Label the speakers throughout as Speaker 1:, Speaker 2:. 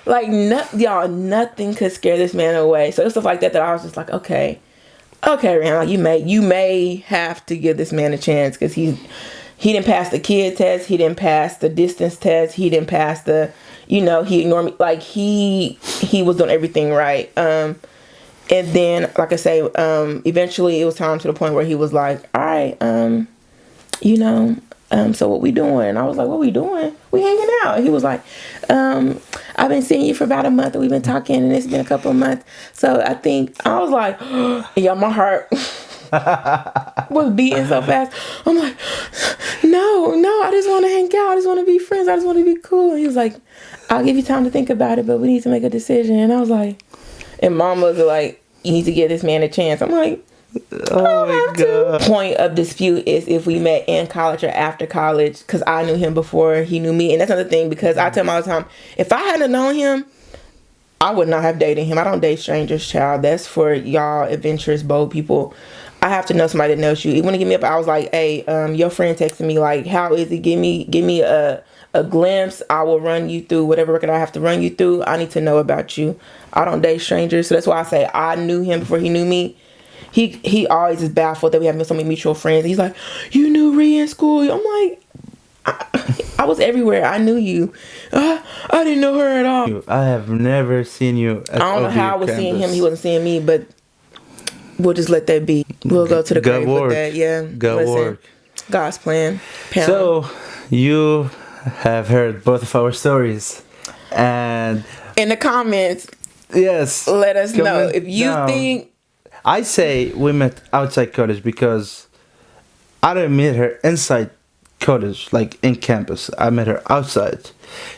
Speaker 1: Like, y'all, nothing could scare this man away. So it's stuff like that I was just like, okay, Rihanna, like you may have to give this man a chance, because he didn't pass the kid test, he didn't pass the distance test, he didn't pass the, he ignored me. Like, he was doing everything right. And then, like I say, eventually it was time to the point where he was like, all right, so what we doing? I was like, what we doing? We hanging out. He was like, I've been seeing you for about a month, and we've been talking, and it's been a couple of months. So I was like, yeah, my heart was beating so fast. I'm like, no, I just want to hang out. I just want to be friends. I just want to be cool. And he was like, I'll give you time to think about it, but we need to make a decision. And I was like, and mom was like, you need to give this man a chance. I'm like, oh my God. Point of dispute is if we met in college or after college, because I knew him before he knew me. And that's another thing, because I tell him all the time, if I hadn't known him, I would not have dated him. I don't date strangers, child. That's for y'all adventurous, bold people. I have to know somebody that knows you. Even when he hit me up, I was like, hey, your friend texted me, like, how is it? Give me a glimpse. I will run you through whatever record I have to run you through. I need to know about you. I don't date strangers. So that's why I say I knew him before he knew me. He always is baffled that we have so many mutual friends. He's like, you knew Rhea in school? I'm like, I was everywhere. I knew you. I didn't know her at all.
Speaker 2: I have never seen you at
Speaker 1: I don't know how I was seeing him. He wasn't seeing me, but we'll just let that be. We'll go to the grave with that. Yeah.
Speaker 2: Work.
Speaker 1: God's plan.
Speaker 2: So, you have heard both of our stories. And
Speaker 1: in the comments,
Speaker 2: yes,
Speaker 1: let us know if you think.
Speaker 2: I say we met outside college because I didn't meet her inside college, like in campus. I met her outside.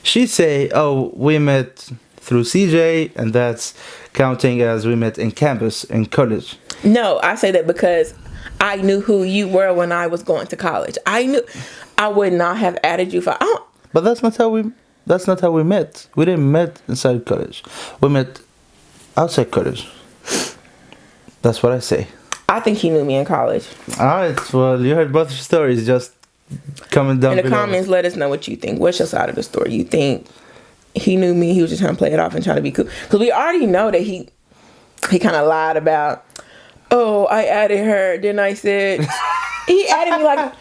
Speaker 2: She say, oh, we met through CJ, and that's counting as we met in campus in college.
Speaker 1: No, I say that because I knew who you were when I was going to college. I knew I would not have added you for.
Speaker 2: But that's not how we met. We didn't met inside college. We met outside college. That's what I say.
Speaker 1: I think he knew me in college.
Speaker 2: Alright, well, you heard both stories. Just comment down
Speaker 1: in the
Speaker 2: below.
Speaker 1: Comments, let us know what you think. What's your side of the story? You think he knew me, he was just trying to play it off and trying to be cool? Because we already know that he kind of lied about, oh, I added her, then I said, he added me like,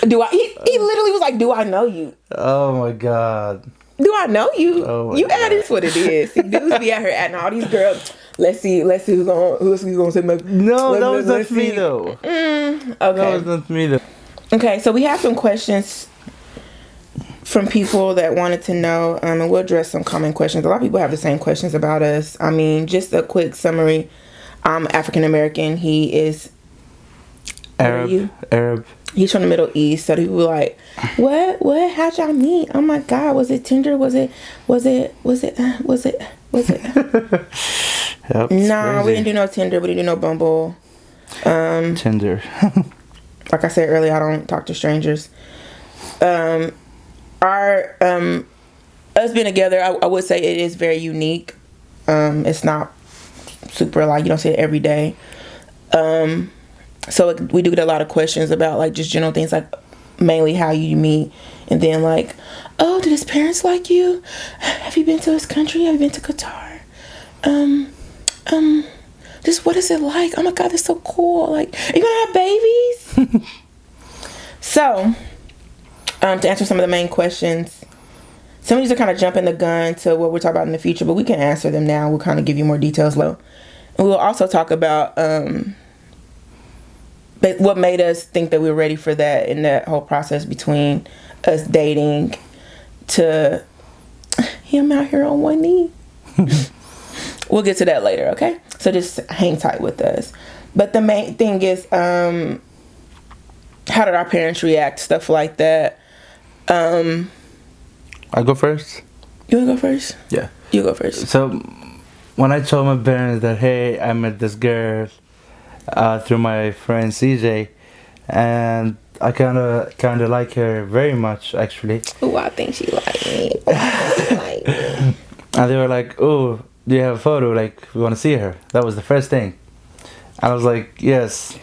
Speaker 1: he literally was like, do I know you?
Speaker 2: Oh my God.
Speaker 1: Do I know you?
Speaker 2: Oh
Speaker 1: you added, that's what it is. See, dudes be out here adding all these girls. Let's see who's gonna say my.
Speaker 2: No, that was not me though.
Speaker 1: Okay.
Speaker 2: That was not me though.
Speaker 1: Okay, so we have some questions from people that wanted to know, and we'll address some common questions. A lot of people have the same questions about us. I mean, just a quick summary. I'm African American. He is
Speaker 2: Arab.
Speaker 1: He's from the Middle East. So people were like, what? How'd y'all meet? Oh my God, was it Tinder? Was it?
Speaker 2: Yep,
Speaker 1: nah, we didn't do no Tinder. We didn't do no Bumble.
Speaker 2: Tinder.
Speaker 1: Like I said earlier, I don't talk to strangers. Us being together, I would say it is very unique. It's not super, like, you don't see it every day. So we do get a lot of questions about, like, just general things, like mainly how you meet, and then like, oh, did his parents like you? Have you been to his country? Have you been to Qatar? Just what is it like? Oh my God, that's so cool. Like, are you gonna have babies? So, to answer some of the main questions, some of these are kind of jumping the gun to what we're talking about in the future, but we can answer them now. We'll kind of give you more details low. And we'll also talk about what made us think that we were ready for that, in that whole process between us dating to him out here on one knee. We'll get to that later, okay? So just hang tight with us. But the main thing is, how did our parents react? Stuff like that.
Speaker 2: I go first?
Speaker 1: You want to go first?
Speaker 2: Yeah.
Speaker 1: You go first.
Speaker 2: So, when I told my parents that, hey, I met this girl through my friend CJ, and I kind of like her very much, actually.
Speaker 1: Oh, I think she liked me.
Speaker 2: And they were like, oh, do you have a photo? Like, we want to see her. That was the first thing. I was like, yes.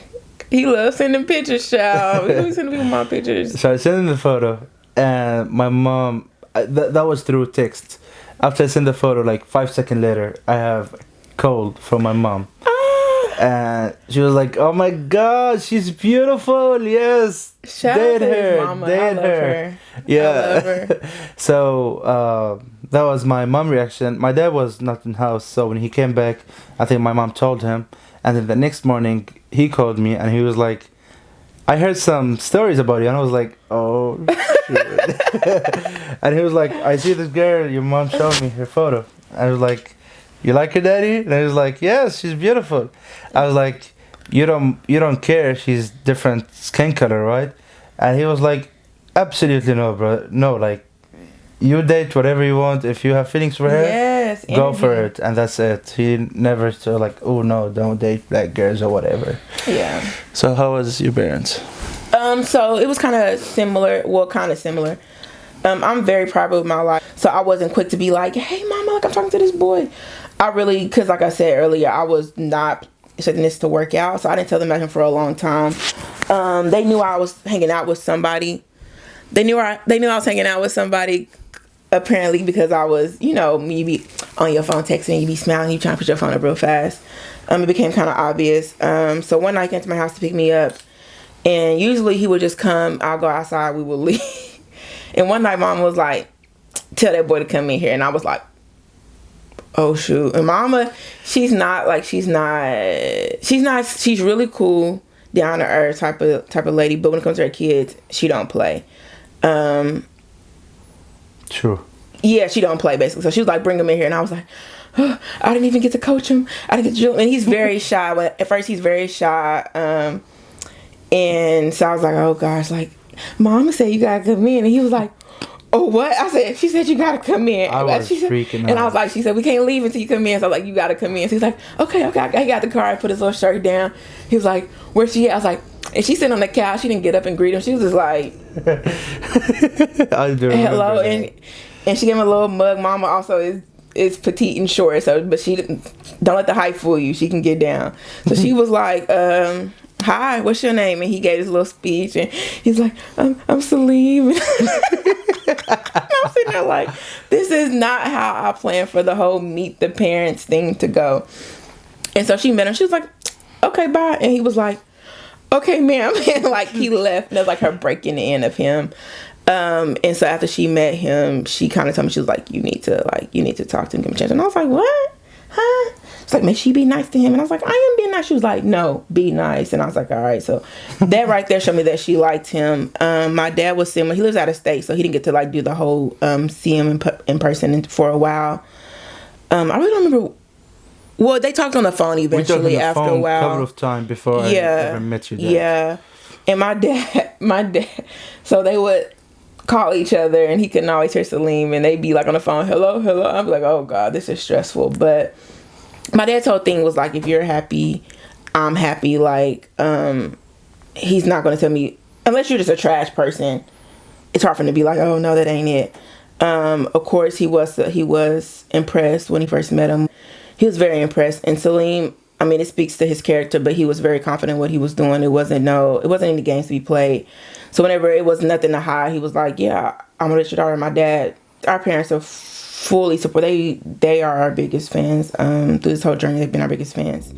Speaker 1: He loves sending pictures, child. He sending people my pictures.
Speaker 2: So I sent him the photo, and my mom, that was through text. After I sent the photo, like 5 seconds later, I have call from my mom. And she was like, "Oh my God, she's beautiful. Yes,
Speaker 1: Shout out to his mama. I love her.
Speaker 2: Yeah.
Speaker 1: I love her.
Speaker 2: So that was my mom reaction. My dad was not in the house, so when he came back, I think my mom told him. And then the next morning, he called me and he was like, "I heard some stories about you." And I was like, "Oh shit." And he was like, "I see this girl. Your mom showed me her photo." I was like, "You like her, daddy?" And he was like, "Yes, she's beautiful." I was like, you don't care, she's different skin color, right?" And he was like, "Absolutely no, bro. No, like, you date whatever you want. If you have feelings for her,
Speaker 1: yes,
Speaker 2: go for it." And that's it. He never said like, "Oh no, don't date black girls or whatever."
Speaker 1: Yeah.
Speaker 2: So how was your parents?
Speaker 1: So it was kind of similar. Well, kind of similar. I'm very private with my life, so I wasn't quick to be like, "Hey, mama, like I'm talking to this boy." I really, because like I said earlier, I was not expecting this to work out, so I didn't tell them nothing for a long time. They knew I was hanging out with somebody. They knew I was hanging out with somebody, apparently, because I was, you be on your phone texting, you be smiling, you trying to put your phone up real fast. It became kind of obvious. So one night he came to my house to pick me up, and usually he would just come. I'll go outside, we would leave. And one night mom was like, "Tell that boy to come in here," and I was like, "Oh shoot." And mama, she's really cool, down to earth type of lady, but when it comes to her kids, she don't play.
Speaker 2: True.
Speaker 1: Yeah, she don't play, basically. So she was like, "Bring him in here," and I was like, "Oh, I didn't even get to coach him. I didn't get to drill him." And he's very shy. At first he's very shy. And so I was like, "Oh gosh," like, "Mama said you gotta come in," and he was like, "Oh, what?" She said you gotta come in.
Speaker 2: I was freaking out.
Speaker 1: And I was like, she said, "We can't leave until you come in." So I was like, "You gotta come in." So he's like, okay. He got the car, I put his little shirt down. He was like, "Where's she at?" I was like, and she's sitting on the couch. She didn't get up and greet him. She was just like,
Speaker 2: I do
Speaker 1: "Hello." And she gave him a little mug. Mama also is petite and short, so but she don't let the height fool you. She can get down. So she was like, "Hi, what's your name?" And he gave his little speech, and he's like, I'm SALEEM." I'm sitting there like, this is not how I planned for the whole meet the parents thing to go. And so she met him. She was like, "Okay, bye." And he was like, "Okay, ma'am." And like he left. And that was like her breaking the end of him. And so after she met him, she kind of told me, she was like, you need to talk to him, give him a chance. And I was like, "What? Huh?" It's like, "May she be nice to him?" And I was like, "I am being nice." She was like, "No, be nice." And I was like, "All right." So that right there showed me that she liked him. My dad was similar. He lives out of state, so he didn't get to like do the whole see him in person for a while. I really don't remember. Well, they talked on the phone eventually after a while.
Speaker 2: A couple of times before I ever met your dad.
Speaker 1: Yeah. And my dad, so they would call each other, and he couldn't always hear SALEEM, and they'd be like on the phone, "Hello, hello." I'm like, "Oh God, this is stressful." But my dad's whole thing was like, if you're happy, I'm happy. Like, he's not going to tell me, unless you're just a trash person, it's hard for him to be like, "Oh no, that ain't it." Of course he was impressed when he first met him. He was very impressed. And SALEEM, I mean, it speaks to his character, but he was very confident in what he was doing. It wasn't any games to be played. So whenever it was nothing to hide, he was like, "Yeah, I'm gonna let your daughter." My dad, our parents are fully support. They are our biggest fans. Through this whole journey, they've been our biggest fans.